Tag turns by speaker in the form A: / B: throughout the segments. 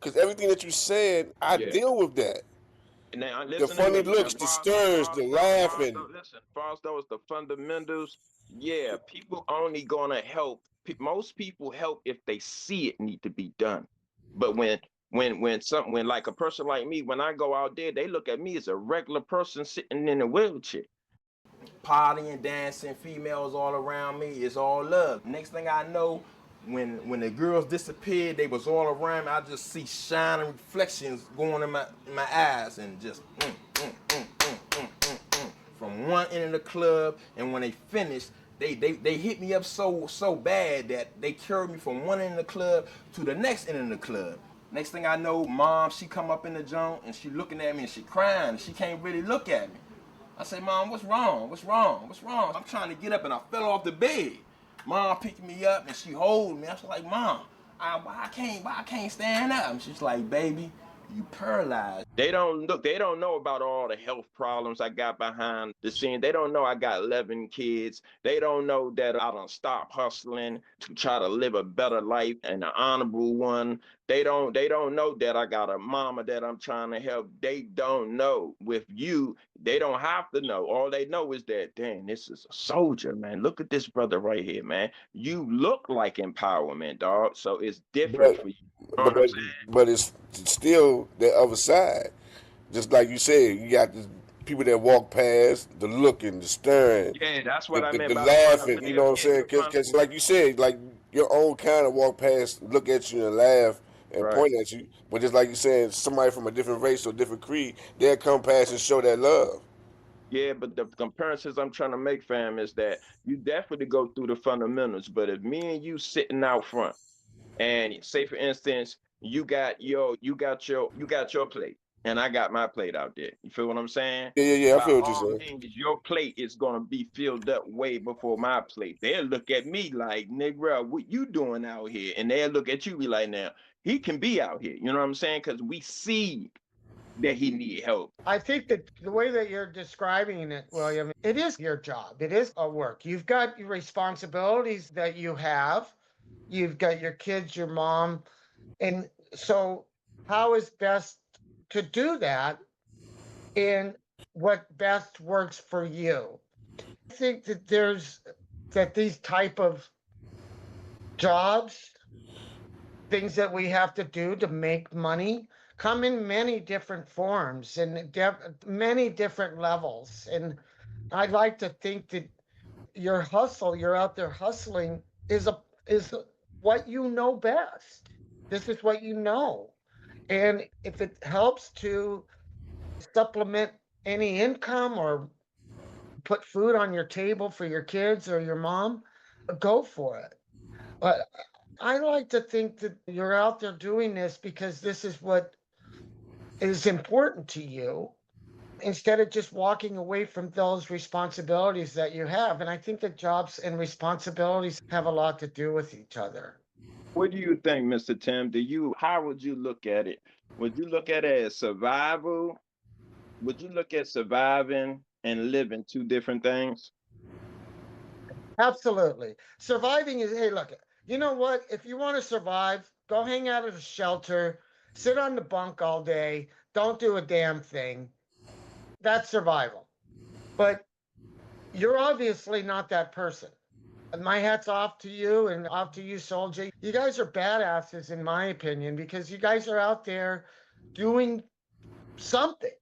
A: Because everything that you said, I
B: Yeah.
A: deal with that.
B: Now
A: The
B: listen to
A: funny
B: me.
A: looks, the stirs, the laughing.
B: Far as those the fundamentals, yeah, people only gonna help. Most people help if they see it need to be done. But when like a person like me, when I go out there, they look at me as a regular person sitting in a wheelchair. Partying, dancing, females all around me. It's all love. Next thing I know, when the girls disappeared, they was all around me. I just see shining reflections going in my eyes and just from one end of the club. And when they finished, they hit me up so bad that they carried me from one end of the club to the next end of the club. Next thing I know, mom, she come up in the joint and she looking at me and she crying. She can't really look at me. I say, Mom, what's wrong? What's wrong? What's wrong? I'm trying to get up and I fell off the bed. Mom picked me up and she hold me. I was like, Mom, why I can't stand up? And she's like, baby, you paralyzed. They don't look, they don't know about all the health problems I got behind the scene. They don't know I got 11 kids. They don't know that I don't stop hustling to try to live a better life and an honorable one. They don't know that I got a mama that I'm trying to help. They don't know. With you, they don't have to know. All they know is that, dang, this is a soldier, man. Look at this brother right here, man. You look like empowerment, dog. So it's different
A: But
B: for you. You know
A: but
B: what I'm
A: but
B: saying?
A: but it's still the other side. Just like you said, you got the people that walk past, the looking, the staring,
B: Yeah, that's
A: the,
B: what I
A: the,
B: meant
A: the
B: by the
A: laughing. You know
B: fundamental.
A: what I'm
B: Yeah,
A: saying?
B: the
A: Because like you said, like your own kind of walk past, look at you and laugh and
B: right.
A: point at you. But just like you said, somebody from a different race or different creed, they'll come past and show that love.
B: Yeah, but the comparisons I'm trying to make, fam, is that you definitely go through the fundamentals. But if me and you sitting out front, and say for instance, you got your plate, and I got my plate out there. You feel what I'm saying?
A: Yeah. I
B: By
A: feel what you're
B: all
A: saying.
B: means, your plate is gonna be filled up way before my plate. They'll look at me like, nigga, what you doing out here? And they'll look at you be like, now he can be out here. You know what I'm saying? Because we see that he need help.
C: I think that the way that you're describing it, William, it is your job. It is a work. You've got your responsibilities that you have. You've got your kids, your mom. And so, how is best to do that in what best works for you? I think that these type of jobs, things that we have to do to make money, come in many different forms and many different levels. And I'd like to think that your hustle, you're out there hustling, is what you know best. This is what you know. And if it helps to supplement any income or put food on your table for your kids or your mom, go for it. But I like to think that you're out there doing this because this is what is important to you instead of just walking away from those responsibilities that you have. And I think that jobs and responsibilities have a lot to do with each other.
B: What do you think, Mr. Tim? How would you look at it? Would you look at it as survival? Would you look at surviving and living two different things?
C: Absolutely. Surviving is, hey, look, you know what? If you want to survive, go hang out at a shelter, sit on the bunk all day, don't do a damn thing. That's survival. But you're obviously not that person. And my hat's off to you and off to you, Soldier. You guys are badasses, in my opinion, because you guys are out there doing something.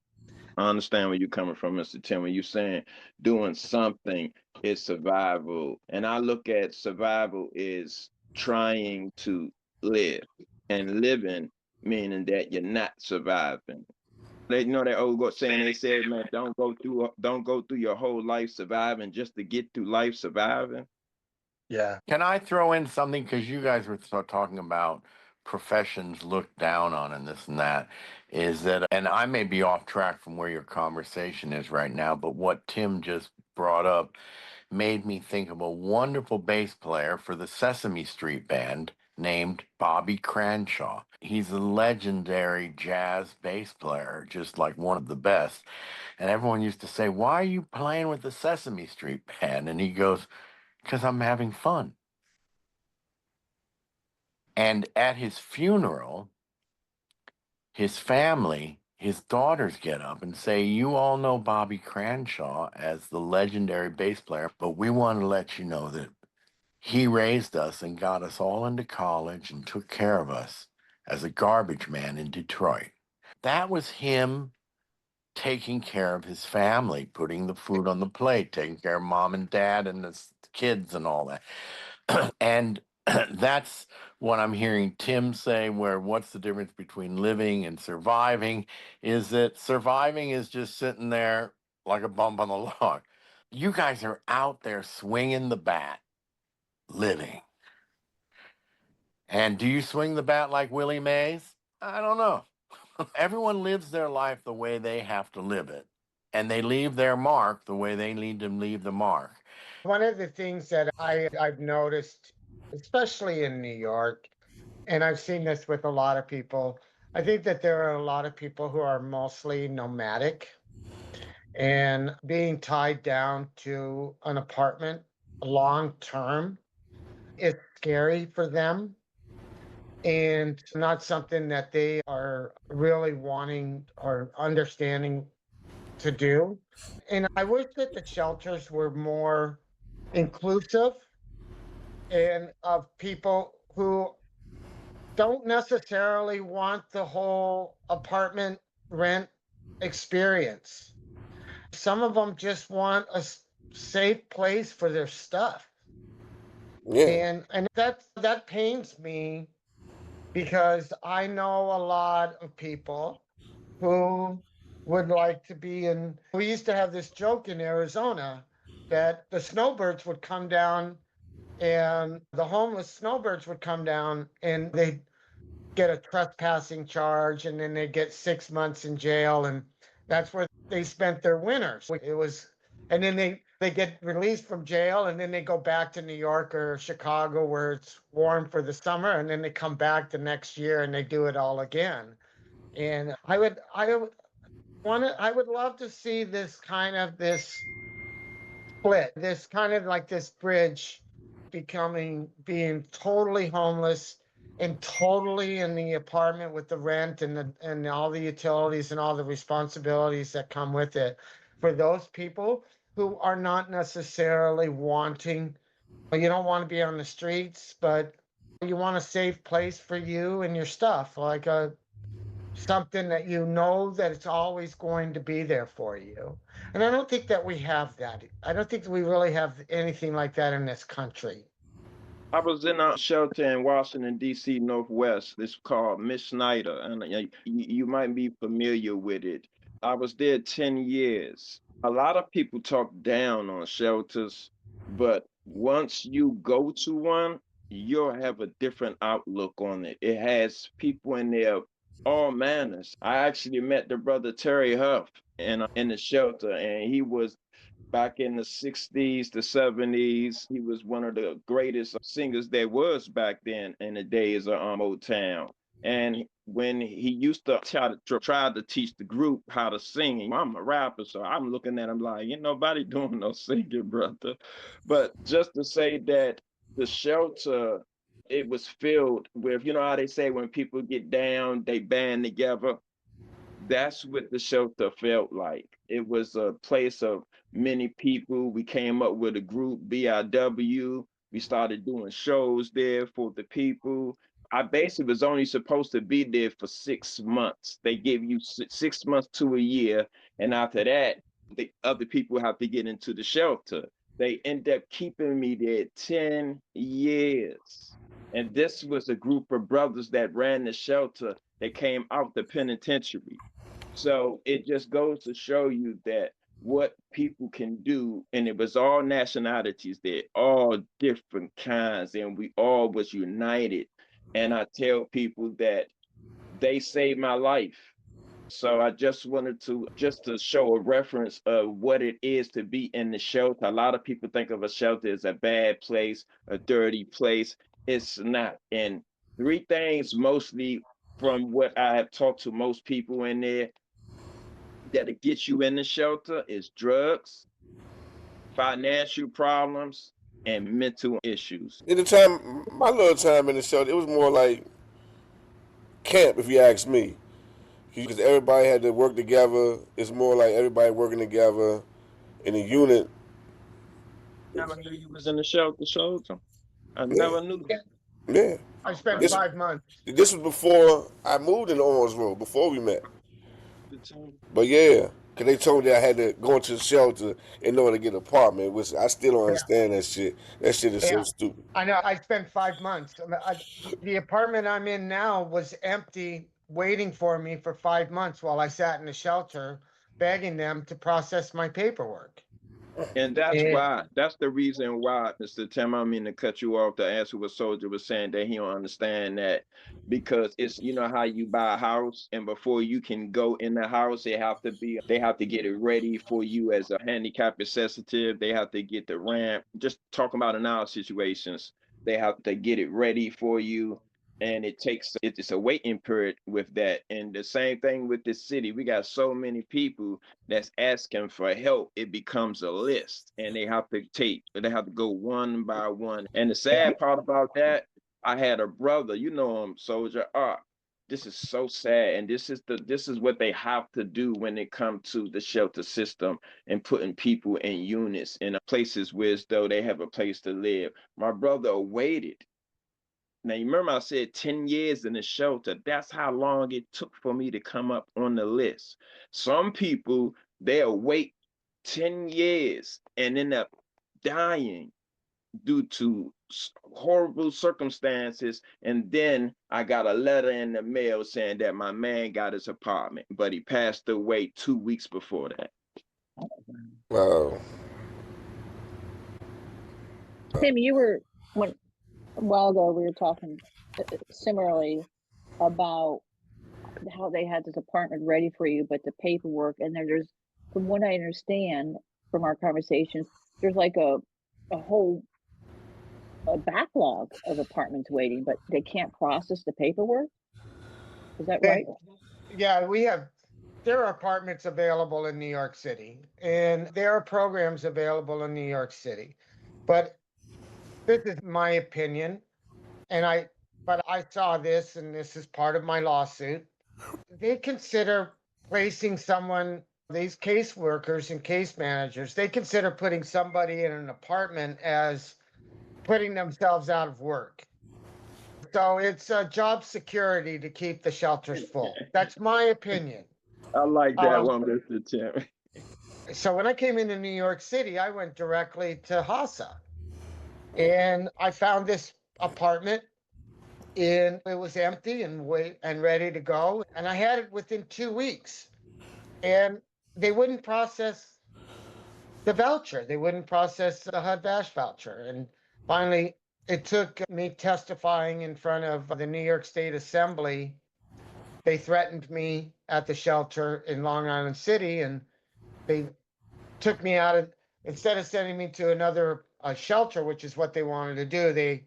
B: I understand where you're coming from, Mr. Tim. When you're saying doing something is survival, and I look at survival is trying to live, and living meaning that you're not surviving. They you know that old saying they said, man, don't go through your whole life surviving just to get through life surviving.
C: Yeah.
D: Can I throw in something? Because you guys were talking about professions looked down on and this and that. Is that, and I may be off track from where your conversation is right now, but what Tim just brought up made me think of a wonderful bass player for the Sesame Street Band named Bobby Cranshaw. He's a legendary jazz bass player, just like one of the best. And everyone used to say, "Why are you playing with the Sesame Street Band?" And he goes, "Because I'm having fun." And at his funeral, his family, his daughters get up and say, "You all know Bobby Cranshaw as the legendary bass player, but we want to let you know that he raised us and got us all into college and took care of us as a garbage man in Detroit." That was him taking care of his family, putting the food on the plate, taking care of mom and dad and the kids and all that. And that's what I'm hearing Tim say, where what's the difference between living and surviving? Is that surviving is just sitting there like a bump on the log. You guys are out there swinging the bat, living. And do you swing the bat like Willie Mays? I don't know. Everyone lives their life the way they have to live it, and they leave their mark the way they need to leave the mark.
C: One of the things that I've noticed, especially in New York, and I've seen this with a lot of people, I think that there are a lot of people who are mostly nomadic and being tied down to an apartment long term is scary for them and not something that they are really wanting or understanding to do. And I wish that the shelters were more inclusive and of people who don't necessarily want the whole apartment rent experience. Some of them just want a safe place for their stuff.
A: Yeah,
C: And that pains me because I know a lot of people who would like to be in. We used to have this joke in Arizona that the snowbirds would come down and the homeless snowbirds would come down and they'd get a trespassing charge and then they get 6 months in jail, and that's where they spent their winters. It was, and then they get released from jail and then they go back to New York or Chicago where it's warm for the summer, and then they come back the next year and they do it all again. And I would love to see this split, this kind of like this bridge being totally homeless and totally in the apartment with the rent and all the utilities and all the responsibilities that come with it for those people who are not necessarily wanting. You don't want to be on the streets, but you want a safe place for you and your stuff, like a something that you know that it's always going to be there for you. And I don't think that we have that. I don't think that we really have anything like that in this country.
B: I was in a shelter in Washington, D.C., Northwest. It's called Miss Snyder, and you might be familiar with it. I was there 10 years. A lot of people talk down on shelters, but once you go to one, you'll have a different outlook on it. It has people in there, all manners. I actually met the brother Terry Huff in the shelter, and he was back in the 60s, the 70s. He was one of the greatest singers there was back then in the days of Motown. And when he used to try to teach the group how to sing, I'm a rapper, so I'm looking at him like, ain't nobody doing no singing, brother. But just to say that the shelter, it was filled with, you know how they say when people get down, they band together. That's what the shelter felt like. It was a place of many people. We came up with a group, BIW. We started doing shows there for the people. I basically was only supposed to be there for 6 months. They give you 6 months to a year. And after that, the other people have to get into the shelter. They end up keeping me there 10 years. And this was a group of brothers that ran the shelter that came out the penitentiary. So it just goes to show you that what people can do, and it was all nationalities there, all different kinds, and we all was united. And I tell people that they saved my life. So I just wanted to show a reference of what it is to be in the shelter. A lot of people think of a shelter as a bad place, a dirty place. It's not. And three things mostly from what I have talked to most people in there that'll get you in the shelter is drugs, financial problems, and mental issues.
A: at the time, my little time in the shelter, it was more like camp, if you ask me. because everybody had to work together. It's more like everybody working together in a unit.
E: Never knew you was in the shelter, soldier. I
A: Yeah,
E: never knew.
A: yeah.
C: I spent
A: This
C: 5 months.
A: this was before I moved in Orange Road. Before we met.
E: The time.
A: But yeah, because they told me I had to go into the shelter in order to get an apartment, which I still don't
C: Yeah,
A: understand that shit. That shit is so
C: yeah.
A: stupid.
C: I know. I spent 5 months. The apartment I'm in now was empty, waiting for me for 5 months while I sat in the shelter, begging them to process my paperwork.
E: And that's
C: And
E: why, that's the reason why, Mr. Tim, I don't mean to cut you off to answer what Soldier was saying that he don't understand that because it's you know how you buy a house and before you can go in the house, they have to get it ready for you as a handicap accessitive. They have to get the ramp. Just talking about in our situations, they have to get it ready for you. And it's a waiting period with that. And the same thing with the city. We got so many people that's asking for help, it becomes a list and they have to go one by one. And the
C: yeah,
E: sad part about that, I had a brother, you know him, Soldier Art. This is so sad. And this is what they have to do when it comes to the shelter system and putting people in units in places where as though they have a place to live. My brother waited. Now, you remember I said 10 years in the shelter. That's how long it took for me to come up on the list. Some people, they'll wait 10 years and end up dying due to horrible circumstances. And then I got a letter in the mail saying that my man got his apartment, but he passed away 2 weeks before that.
A: Wow.
F: Tim, you were when a while ago we were talking similarly about how they had this apartment ready for you, but the paperwork and there's from what I understand from our conversations, there's like a whole a backlog of apartments waiting, but they can't process the paperwork. Is that right?
C: yeah, there are apartments available in New York City, and there are programs available in New York City. But this is my opinion, and but I saw this, and this is part of my lawsuit. They consider placing someone, these caseworkers and case managers, they consider putting somebody in an apartment as putting themselves out of work. So it's a job security to keep the shelters full. That's my opinion.
E: I like that
C: Um,
E: one, Mr. Tim.
C: so when I came into New York City, I went directly to HASA and I found this apartment and it was empty and ready to go. And I had it within 2 weeks. And they wouldn't process the voucher. They wouldn't process the HUD Vash voucher. And finally, it took me testifying in front of the New York State Assembly. They threatened me at the shelter in Long Island City, and they took me out of instead of sending me to another shelter, which is what they wanted to do.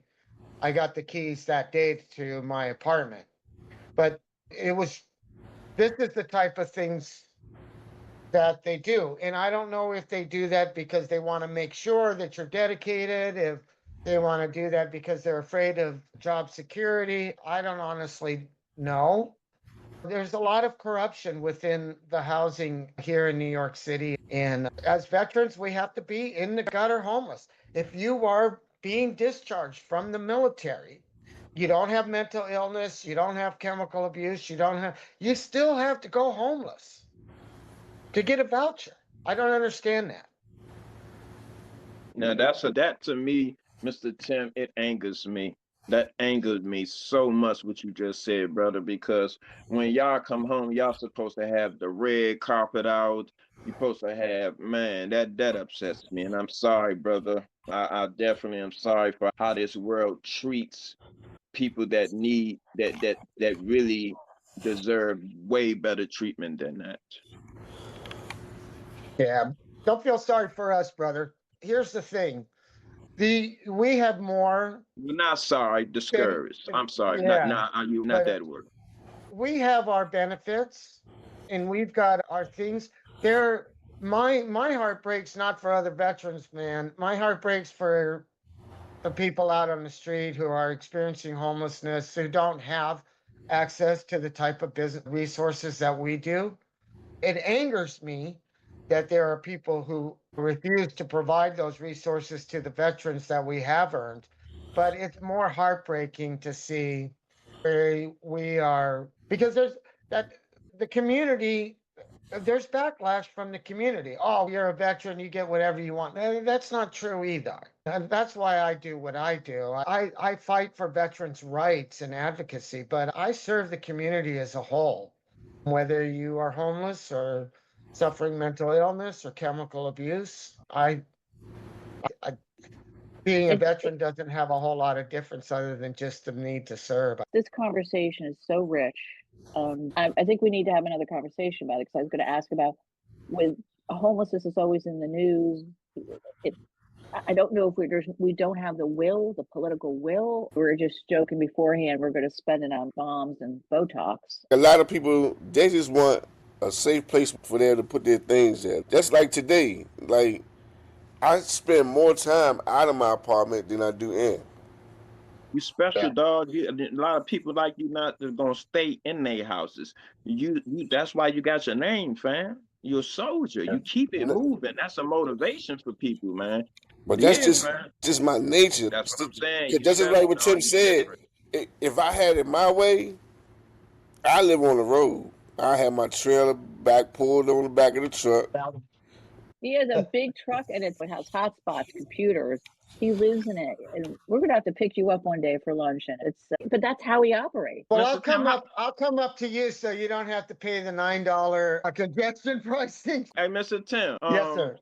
C: I got the keys that day to my apartment. But it was this is the type of things that they do. And I don't know if they do that because they want to make sure that you're dedicated, if they want to do that because they're afraid of job security. I don't honestly know. There's a lot of corruption within the housing here in New York City. And as veterans, we have to be in the gutter homeless. If you are being discharged from the military, you don't have mental illness, you don't have chemical abuse, you still have to go homeless to get a voucher. I don't understand that.
E: Now that to me, Mr. Tim, it angers me. That angered me so much what you just said, brother, because when y'all come home, y'all supposed to have the red carpet out. You're supposed to have, man, that upsets me. And I'm sorry, brother. I definitely am sorry for how this world treats people that need that really deserve way better treatment than that.
C: Yeah. Don't feel sorry for us, brother. Here's the thing. We have more
E: We're not sorry,
C: than
E: discouraged. I'm sorry,
C: yeah,
E: are you not
C: but
E: that word?
C: we have our benefits and we've got our things. There my heart breaks not for other veterans, man. My heart breaks for the people out on the street who are experiencing homelessness, who don't have access to the type of business resources that we do. It angers me that there are people who refuse to provide those resources to the veterans that we have earned. But it's more heartbreaking to see where we are, because there's that the community, there's backlash from the community. Oh, you're a veteran, you get whatever you want. That's not true either. And that's why I do what I do. I fight for veterans' rights and advocacy, but I serve the community as a whole. Whether you are homeless or suffering mental illness or chemical abuse, I being a
F: It,
C: veteran doesn't have a whole lot of difference other than just the need to serve.
F: this conversation is so rich. I think we need to have another conversation about it, because I was going to ask about, with homelessness is always in the news. It, I don't know if we don't have the will, the political will. We're just joking beforehand. We're going to spend it on bombs and Botox.
A: A lot of people, they just want a safe place for them to put their things at. That's like today. Like, I spend more time out of my apartment than I do in.
E: You special, dog. A lot of people like you not just gonna stay in their houses. You. That's why you got your name, fam. You're a soldier. You keep it moving. That's a motivation for people, man.
A: But that's
E: Yeah, man.
A: just my nature.
E: That's what I'm saying. You
A: That's just
E: special,
A: like what
E: dog.
A: Tim
E: You
A: said.
E: different.
A: If I had it my way, I live on the road. I have my trailer back pulled on the back of the truck.
F: He has a big truck, and it has hotspots, computers. He lives in it, and we're gonna have to pick you up one day for lunch. And but that's how he operates.
C: Well,
E: Mr. Tim,
C: I'll come up to you so you don't have to pay the $9 congestion pricing.
E: hey, Mr. Tim.
C: Yes, sir.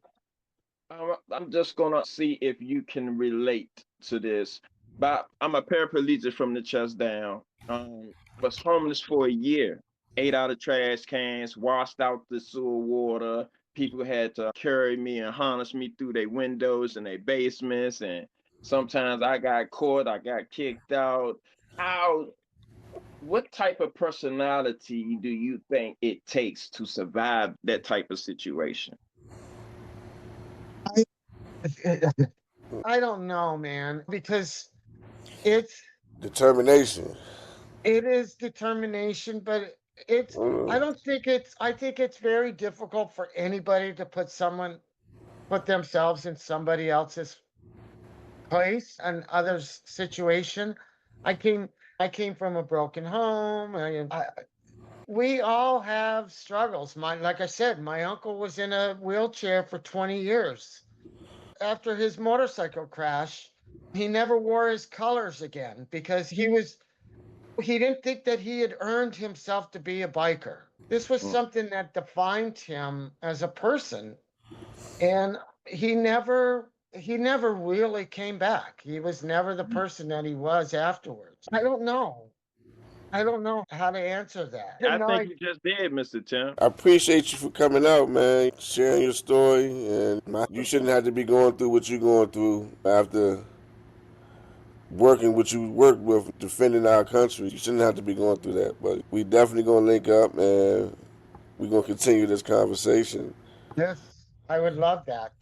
E: I'm just gonna see if you can relate to this. But I'm a paraplegic from the chest down. Was homeless for a year. Ate out of trash cans, washed out the sewer water. People had to carry me and harness me through their windows and their basements. And sometimes I got caught, I got kicked out. How? What type of personality do you think it takes to survive that type of situation?
C: I don't know, man, because it's
A: Determination.
C: it is determination, but it's I
A: Mm.
C: don't think I think it's very difficult for anybody to put themselves in somebody else's place and others' situation. I came I came from a broken home. We all have struggles. Like I said, my uncle was in a wheelchair for 20 years. After his motorcycle crash, he never wore his colors again because he didn't think that he had earned himself to be a biker. This was
E: Mm.
C: something that defined him as a person, and he never really came back. He was never the person that he was afterwards. I don't know. I don't know how to answer that.
E: I
C: No,
E: think you just did, Mr. Tim.
A: I appreciate you for coming out, man, sharing your story, and you shouldn't have to be going through what you're going through after working what you work with, defending our country. You shouldn't have to be going through that. But we definitely gonna link up, and we're gonna continue this conversation.
C: yes, I would love that.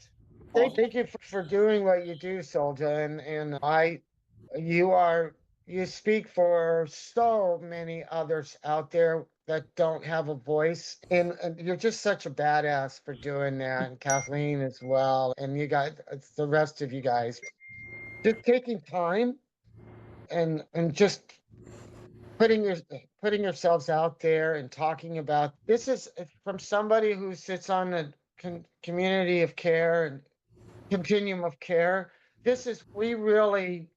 C: Thank you for doing what you do, Soldier, and you are you speak for so many others out there that don't have a voice, and you're just such a badass for doing that, and Kathleen as well, and you guys, the rest of you guys, just taking time and just putting your putting yourselves out there and talking about this is from somebody who sits on the community of care and continuum of care. This is we really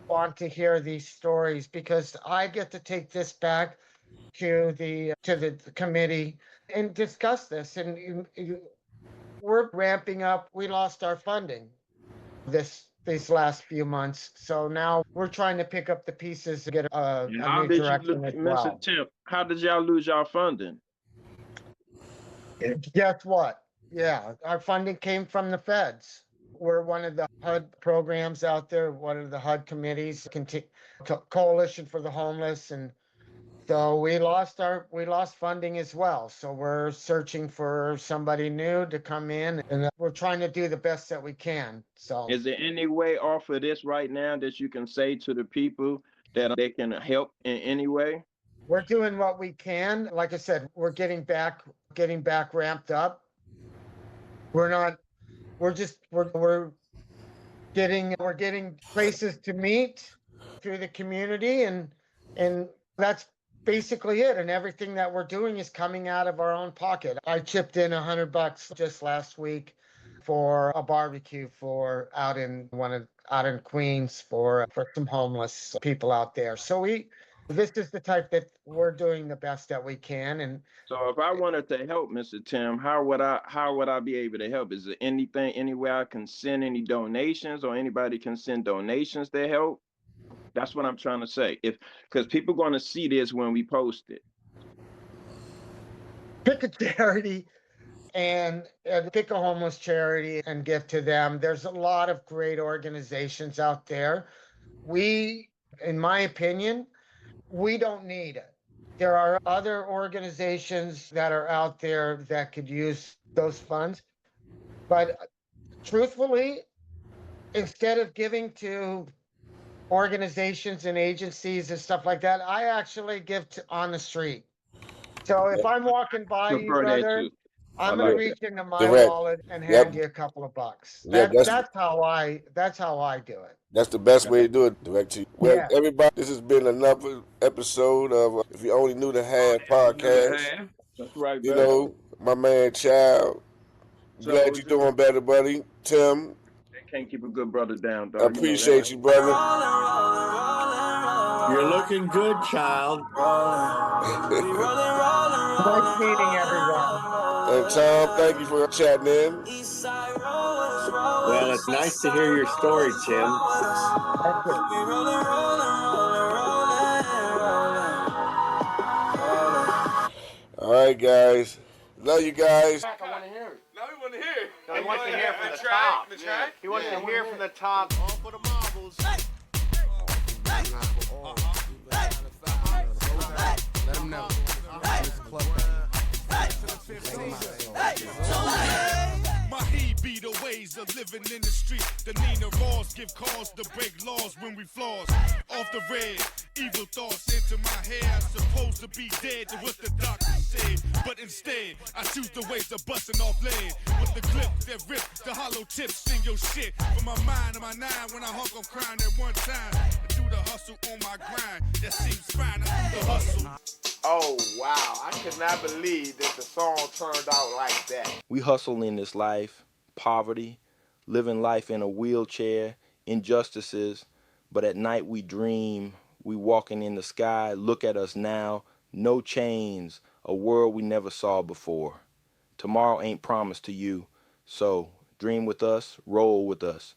C: want to hear these stories because I get to take this back to the committee and discuss this. And we're ramping up. We lost our funding these last few months, so now we're trying to pick up the pieces to get
E: And
C: a
E: how
C: new
E: did you
C: direction
E: lose,
C: as
E: Mr.
C: well.
E: Tim? How did y'all lose y'all funding?
C: Guess what? Yeah, our funding came from the feds. We're one of the HUD programs out there, one of the HUD committees, Coalition for the Homeless, and so we lost funding as well. So we're searching for somebody new to come in, and we're trying to do the best that we can. So
E: Is there any way off of this right now that you can say to the people that they can help in any way?
C: we're doing what we can. Like I said, we're getting back ramped up. We're not, we're getting places to meet through the community, and that's basically it. And everything that we're doing is coming out of our own pocket. I chipped in $100 just last week for a barbecue for out in Queens for some homeless people out there. So this is the type that we're doing the best that we can. And
E: So if I wanted to help, Mr. Tim, how would I be able to help? Is there anything, anywhere I can send any donations, or anybody can send donations to help? That's what I'm trying to say. If Because people going to see this when we post it.
C: pick a charity and pick a homeless charity and give to them. There's a lot of great organizations out there. We, in my opinion, we don't need it. There are other organizations that are out there that could use those funds. But truthfully, instead of giving to organizations and agencies and stuff like that, I actually give to on the street. So if I'm walking by you,
E: Prefer that
C: brother,
E: too. I
C: I'm gonna
E: like
A: Yeah,
E: that.
C: reach into my
A: direct.
C: wallet and
A: Yep.
C: hand you a couple of bucks.
A: Yep.
C: That's how I do it.
A: That's the best way to do it. Direct to you. Well,
C: Yeah.
A: everybody, this has been another episode of If You Only Knew the Half
E: Knew the
A: podcast.
E: half. That's right,
A: You
E: brother.
A: know, my man Child. Glad you're
E: Soldier.
A: doing better, buddy. Tim,
E: They can't keep a good brother down, dog. You know that.
A: appreciate you, brother.
D: You're looking good, child.
C: Nice meeting everyone.
A: And Tom, thank you for chatting in.
D: Well, it's nice to hear your story, Tim.
C: Thank you.
A: All right, guys. Love you guys.
B: I want to hear it.
G: Now we want to hear it.
B: No, he wants to hear from the
G: track,
B: top.
G: the track.
B: He wants to hear from the top.
G: All for the marbles. Let him know. My he be the ways of living in the street. The Nina Ross give cause to break laws when we floss. Off the red, evil thoughts into my head. I'm supposed to be dead to what the doctor said. But instead, I choose the ways of busting off lead. With the clip that rip the hollow tips in your shit. From my mind to my nine when I hunk on crying at one time. I do the hustle on my grind. That seems fine, I do the hustle.
B: Oh, wow. I could not believe that the song turned out like that.
E: We hustle in this life, poverty, living life in a wheelchair, injustices, but at night we dream, we walking in the sky, look at us now, no chains, a world we never saw before. Tomorrow ain't promised to you, so dream with us, roll with us.